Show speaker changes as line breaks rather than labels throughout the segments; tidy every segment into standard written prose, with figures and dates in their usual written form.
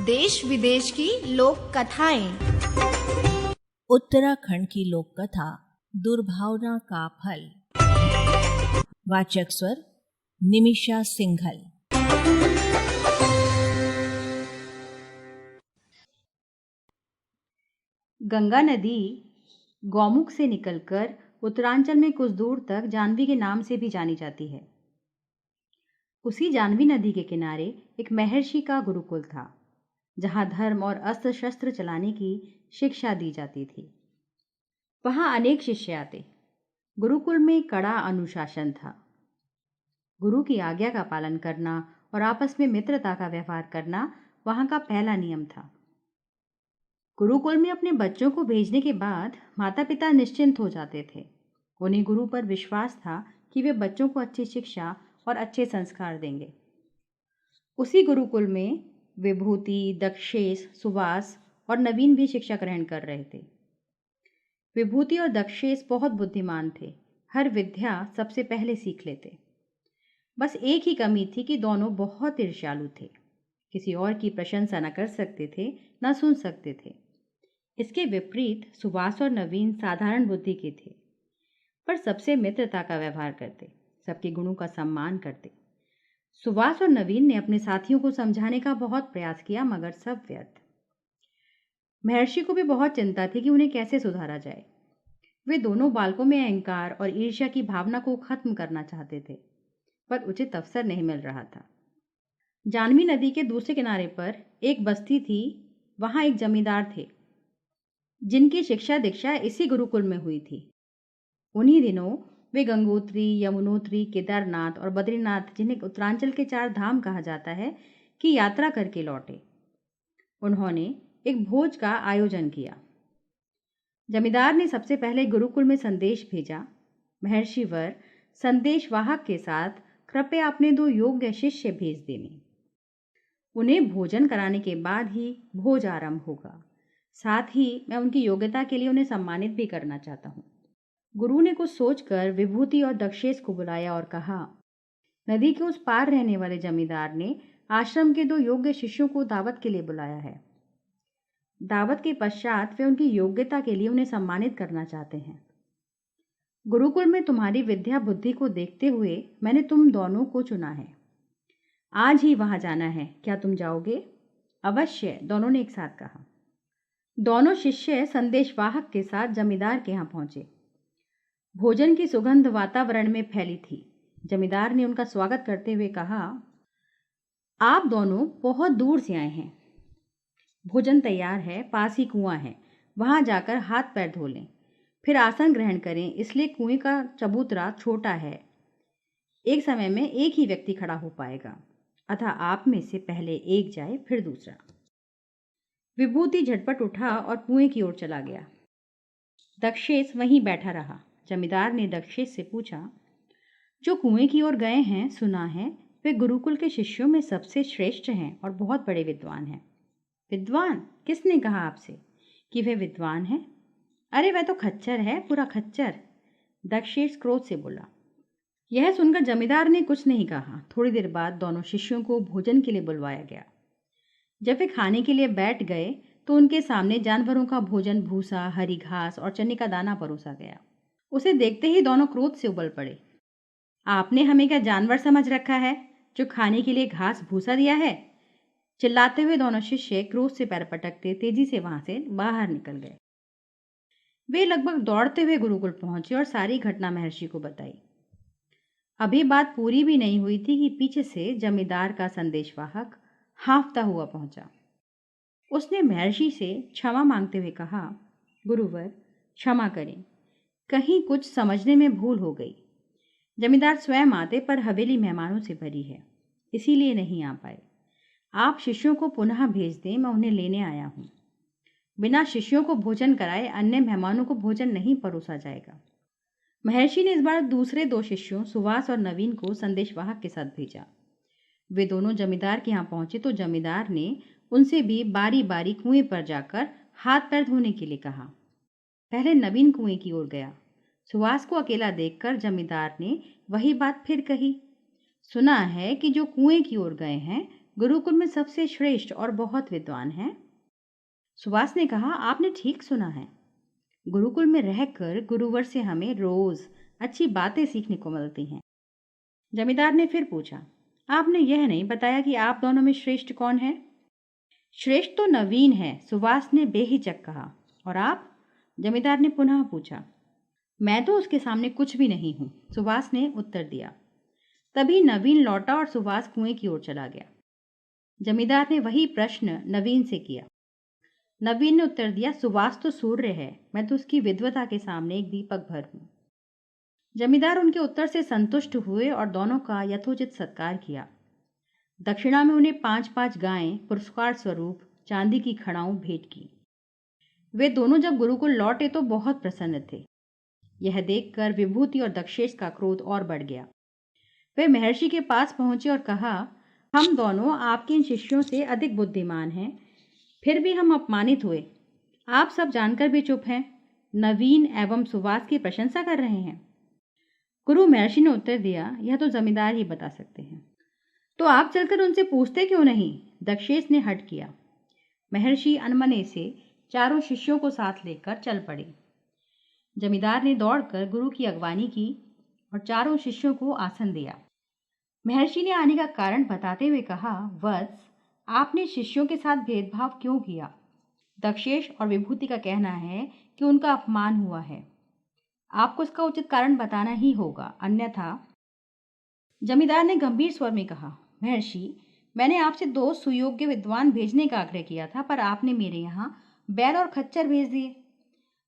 देश विदेश की लोक कथाएं।
उत्तराखंड की लोक कथा दुर्भावना का फल। वाचक स्वर निमिषा सिंघल।
गंगा नदी गौमुख से निकलकर उत्तरांचल में कुछ दूर तक जाह्नवी के नाम से भी जानी जाती है। उसी जाह्नवी नदी के किनारे एक महर्षि का गुरुकुल था, जहां धर्म और अस्त्र शस्त्र चलाने की शिक्षा दी जाती थी। वहां अनेक शिष्य आते। गुरुकुल में कड़ा अनुशासन था। गुरु की आज्ञा का पालन करना और आपस में मित्रता का व्यवहार करना वहां का पहला नियम था। गुरुकुल में अपने बच्चों को भेजने के बाद माता पिता निश्चिंत हो जाते थे। उन्हें गुरु पर विश्वास था कि वे बच्चों को अच्छी शिक्षा और अच्छे संस्कार देंगे। उसी गुरुकुल में विभूति, दक्षेश, सुवास और नवीन भी शिक्षा ग्रहण कर रहे थे। विभूति और दक्षेश बहुत बुद्धिमान थे। हर विद्या सबसे पहले सीख लेते। बस एक ही कमी थी कि दोनों बहुत ईर्ष्यालु थे। किसी और की प्रशंसा न कर सकते थे, न सुन सकते थे। इसके विपरीत सुवास और नवीन साधारण बुद्धि के थे, पर सबसे मित्रता का व्यवहार करते, सबके गुणों का सम्मान करते। सुवास और नवीन ने अपने साथियों को समझाने का बहुत प्रयास किया, मगर सब व्यर्थ। महर्षि को भी बहुत चिंता थी कि उन्हें कैसे सुधारा जाए। वे दोनों बालकों में अहंकार और ईर्ष्या की भावना को खत्म करना चाहते थे, पर उचित अवसर नहीं मिल रहा था। जाह्नवी नदी के दूसरे किनारे पर एक बस्ती थी। वहां एक जमींदार थे, जिनकी शिक्षा दीक्षा इसी गुरुकुल में हुई थी। उन्हीं दिनों वे गंगोत्री, यमुनोत्री, केदारनाथ और बद्रीनाथ, जिन्हें उत्तरांचल के 4 धाम कहा जाता है, की यात्रा करके लौटे। उन्होंने एक भोज का आयोजन किया। जमींदार ने सबसे पहले गुरुकुल में संदेश भेजा। महर्षि वर संदेशवाहक के साथ कृपया अपने 2 योग्य शिष्य भेज देने। उन्हें भोजन कराने के बाद ही भोज आरंभ होगा। साथ ही मैं उनकी योग्यता के लिए उन्हें सम्मानित भी करना चाहता हूँ। गुरु ने कुछ सोचकर विभूति और दक्षेश को बुलाया और कहा, नदी के उस पार रहने वाले जमींदार ने आश्रम के 2 योग्य शिष्यों को दावत के लिए बुलाया है। दावत के पश्चात वे उनकी योग्यता के लिए उन्हें सम्मानित करना चाहते हैं। गुरुकुल में तुम्हारी विद्या बुद्धि को देखते हुए मैंने तुम दोनों को चुना है। आज ही वहां जाना है, क्या तुम जाओगे? अवश्य, दोनों ने एक साथ कहा। दोनों शिष्य संदेशवाहक के साथ जमींदार के यहाँ पहुंचे। भोजन की सुगंध वातावरण में फैली थी। जमींदार ने उनका स्वागत करते हुए कहा, आप दोनों बहुत दूर से आए हैं। भोजन तैयार है, पास ही कुआं है, वहां जाकर हाथ पैर धो लें, फिर आसन ग्रहण करें। इसलिए कुएं का चबूतरा छोटा है, एक समय में एक ही व्यक्ति खड़ा हो पाएगा, अतः आप में से पहले एक जाए, फिर दूसरा। विभूति झटपट उठा और कुएं की ओर चला गया। दक्षेश वहीं बैठा रहा। जमींदार ने दक्षेश से पूछा, जो कुएं की ओर गए हैं, सुना है वे गुरुकुल के शिष्यों में सबसे श्रेष्ठ हैं और बहुत बड़े विद्वान हैं। विद्वान? किसने कहा आपसे कि वे विद्वान हैं? अरे वह तो खच्चर है, पूरा खच्चर। दक्षेश क्रोध से बोला। यह सुनकर जमींदार ने कुछ नहीं कहा। थोड़ी देर बाद दोनों शिष्यों को भोजन के लिए बुलवाया गया। जब वे खाने के लिए बैठ गए तो उनके सामने जानवरों का भोजन, भूसा, हरी घास और चने का दाना परोसा गया। उसे देखते ही दोनों क्रोध से उबल पड़े। आपने हमें क्या जानवर समझ रखा है, जो खाने के लिए घास भूसा दिया है? चिल्लाते हुए दोनों शिष्य क्रोध से पैर पटकते तेजी से वहां से बाहर निकल गए। वे लगभग दौड़ते हुए गुरुकुल पहुंचे और सारी घटना महर्षि को बताई। अभी बात पूरी भी नहीं हुई थी कि पीछे से जमींदार का संदेशवाहक हाँफता हुआ पहुंचा। उसने महर्षि से क्षमा मांगते हुए कहा, गुरुवर क्षमा करें, कहीं कुछ समझने में भूल हो गई। जमींदार स्वयं आते, पर हवेली मेहमानों से भरी है, इसीलिए नहीं आ पाए। आप शिष्यों को पुनः भेज दें, मैं उन्हें लेने आया हूँ। बिना शिष्यों को भोजन कराए अन्य मेहमानों को भोजन नहीं परोसा जाएगा। महर्षि ने इस बार दूसरे 2 शिष्यों सुवास और नवीन को संदेशवाहक के साथ भेजा। वे दोनों जमींदार के यहाँ पहुंचे तो जमींदार ने उनसे भी बारी बारी कुएं पर जाकर हाथ पैर धोने के लिए कहा। पहले नवीन कुएं की ओर गया। सुवास को अकेला देखकर जमींदार ने वही बात फिर कही। सुना है कि जो कुएं की ओर गए हैं गुरुकुल में सबसे श्रेष्ठ और बहुत विद्वान हैं। सुवास ने कहा, आपने ठीक सुना है। गुरुकुल में रहकर गुरुवर से हमें रोज अच्छी बातें सीखने को मिलती हैं। जमींदार ने फिर पूछा, आपने यह नहीं बताया कि आप दोनों में श्रेष्ठ कौन है? श्रेष्ठ तो नवीन है, सुवास ने बेहिचक कहा। और आप? जमींदार ने पुनः पूछा। मैं तो उसके सामने कुछ भी नहीं हूं, सुवास ने उत्तर दिया। तभी नवीन लौटा और सुवास कुएं की ओर चला गया। जमींदार ने वही प्रश्न नवीन से किया। नवीन ने उत्तर दिया, सुवास तो सूर्य है, मैं तो उसकी विद्वता के सामने एक दीपक भर हूं। जमींदार उनके उत्तर से संतुष्ट हुए और दोनों का यथोचित सत्कार किया। दक्षिणा में उन्हें 5-5 गायें पुरस्कार स्वरूप चांदी की खड़ाऊं भेंट की। वे दोनों जब गुरुकुल लौटे तो बहुत प्रसन्न थे। यह देखकर विभूति और दक्षेश का क्रोध और बढ़ गया। वे महर्षि के पास पहुंचे और कहा, हम दोनों आपके इन शिष्यों से अधिक बुद्धिमान हैं, फिर भी हम अपमानित हुए। आप सब जानकर भी चुप हैं, नवीन एवं सुवास की प्रशंसा कर रहे हैं। गुरु महर्षि ने उत्तर दिया, यह तो जमींदार ही बता सकते हैं। तो आप चलकर उनसे पूछते क्यों नहीं? दक्षेश ने हठ किया। महर्षि अनमने से चारों शिष्यों को साथ लेकर चल पड़े। जमींदार ने दौड़कर गुरु की अगवानी की और चारों शिष्यों को आसन दिया। महर्षि ने आने का कारण बताते हुए कहा, वत्स, आपने शिष्यों के साथ भेदभाव क्यों किया? दक्षेश और विभूति का कहना है कि उनका अपमान हुआ है। आपको इसका उचित कारण बताना ही होगा, अन्यथा। जमींदार ने गंभीर स्वर में कहा, महर्षि, मैंने आपसे 2 सुयोग्य विद्वान भेजने का आग्रह किया था, पर आपने मेरे यहाँ बैल और खच्चर भेज दिए।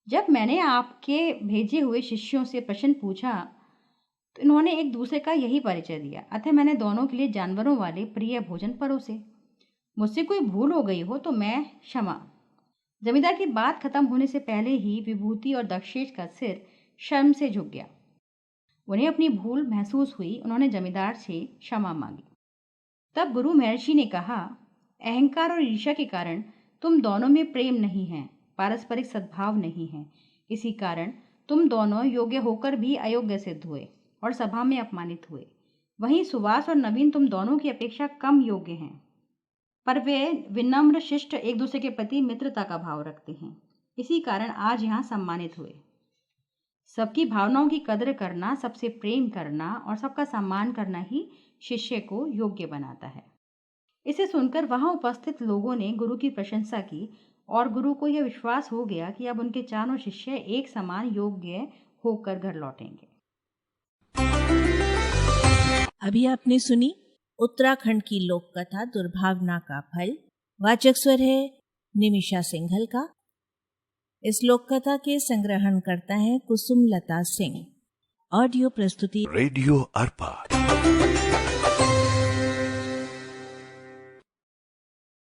जब मैंने आपके भेजे हुए शिष्यों से प्रश्न पूछा तो इन्होंने एक दूसरे का यही परिचय दिया, अतः मैंने दोनों के लिए जानवरों वाले प्रिय भोजन परोसे। मुझसे कोई भूल हो गई हो तो मैं क्षमा। जमींदार की बात खत्म होने से पहले ही विभूति और दक्षेश का सिर शर्म से झुक गया। उन्हें अपनी भूल महसूस हुई। उन्होंने जमींदार से क्षमा मांगी। तब गुरु महर्षि ने कहा, अहंकार और ईर्ष्या के कारण तुम दोनों में प्रेम नहीं है, पारस्परिक सद्भाव नहीं है। इसी कारण तुम दोनों योग्य होकर भी अयोग्य सिद्ध हुए और सभा में अपमानित हुए। वहीं सुवास और नवीन तुम दोनों की अपेक्षा कम योग्य हैं, पर वे विनम्र शिष्ट एक दूसरे के प्रति मित्रता का भाव रखते हैं। इसी कारण आज यहाँ सम्मानित हुए। सबकी भावनाओं की कदर करना, सबसे प्रेम करना और सबका सम्मान करना ही शिष्य को योग्य बनाता है। इसे सुनकर वहां उपस्थित लोगों ने गुरु की प्रशंसा की और गुरु को यह विश्वास हो गया कि अब उनके चारों शिष्य एक समान योग्य होकर घर लौटेंगे।
अभी आपने सुनी उत्तराखंड की लोक कथा दुर्भावना का फल। वाचक स्वर है निमिषा सिंघल का। इस लोक कथा के संग्रहण करता है कुसुम लता सिंह। ऑडियो प्रस्तुति
रेडियो अर्पा।